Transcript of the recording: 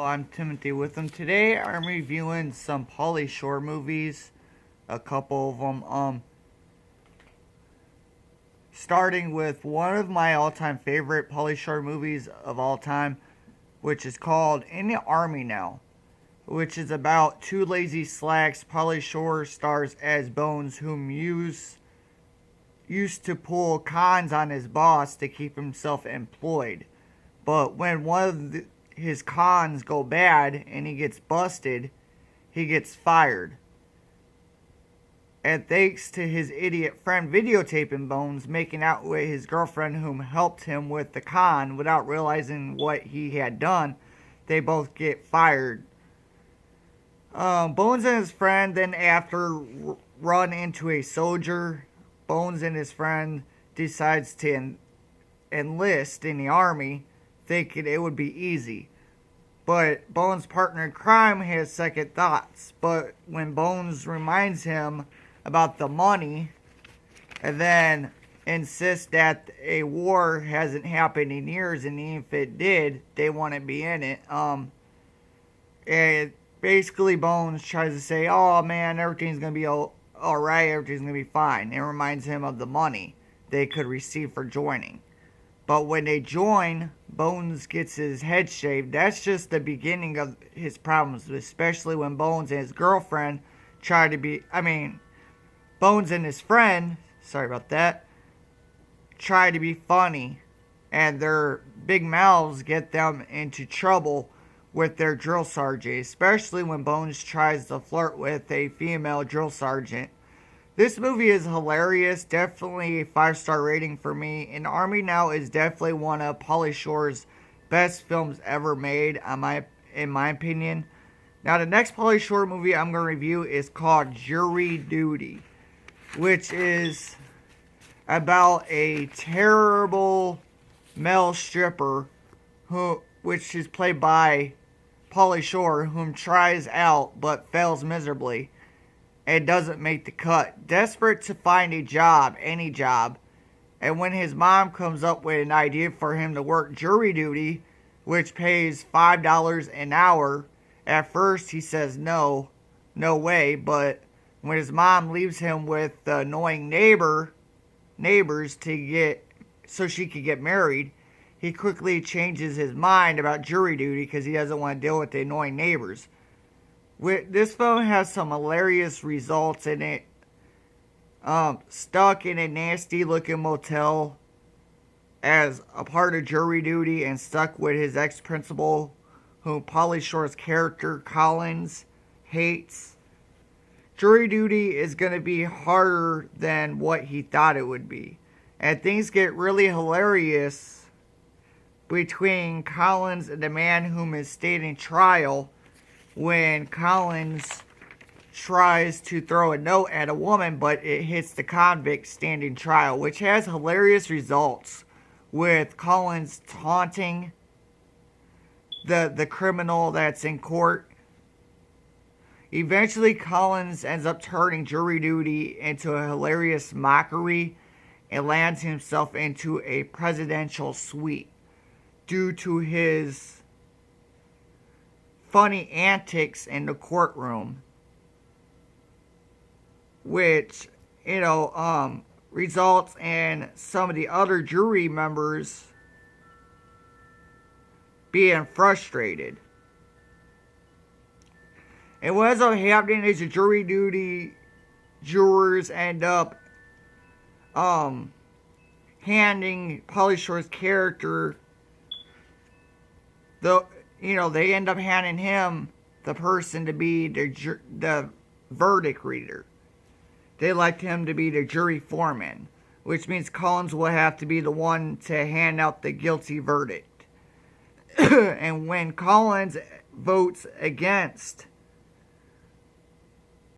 I'm Timothy with them. Today I'm reviewing some Paulie Shore movies, a couple of them. Starting with one of my all-time favorite Paulie Shore movies of all time, which is called In the Army Now, which is about two lazy slacks. Paulie Shore stars as Bones, whom used to pull cons on his boss to keep himself employed. But when one of his cons go bad and he gets busted, he gets fired. And thanks to his idiot friend videotaping Bones making out with his girlfriend whom helped him with the con without realizing what he had done, they both get fired. Bones and his friend then after run into a soldier. Bones and his friend decides to enlist in the army, thinking it would be easy. But Bones' partner in crime has second thoughts. But when Bones reminds him about the money and then insists that a war hasn't happened in years, and even if it did, they wouldn't be in it. And basically Bones tries to say, oh man, everything's going to be alright, everything's going to be fine. It reminds him of the money they could receive for joining. But when they join, Bones gets his head shaved. That's just the beginning of his problems, especially when Bones and his girlfriend Bones and his friend, sorry about that, try to be funny, and their big mouths get them into trouble with their drill sergeant, especially when Bones tries to flirt with a female drill sergeant. This movie is hilarious, definitely a 5-star rating for me, and Army Now is definitely one of Paulie Shore's best films ever made, in my opinion. Now, the next Paulie Shore movie I'm going to review is called Jury Duty, which is about a terrible male stripper which is played by Paulie Shore, whom tries out but fails miserably and doesn't make the cut. Desperate to find a job, any job, and when his mom comes up with an idea for him to work jury duty, which pays $5 an hour, at first he says no way, but when his mom leaves him with the annoying neighbors so she could get married, he quickly changes his mind about jury duty because he doesn't want to deal with the annoying neighbors. This film has some hilarious results in it. Stuck in a nasty looking motel as a part of jury duty and stuck with his ex-principal, whom Paulie Shore's character Collins hates. Jury duty is going to be harder than what he thought it would be. And things get really hilarious between Collins and the man whom is standing trial when Collins tries to throw a note at a woman, but it hits the convict standing trial, which has hilarious results with Collins taunting the criminal that's in court. Eventually, Collins ends up turning jury duty into a hilarious mockery and lands himself into a presidential suite due to his funny antics in the courtroom, which, results in some of the other jury members being frustrated. And what ends up happening is the jury duty jurors end up handing Paulie Shore's character they end up handing him the person to be the verdict reader. They elect him to be the jury foreman, which means Collins will have to be the one to hand out the guilty verdict. And when Collins votes against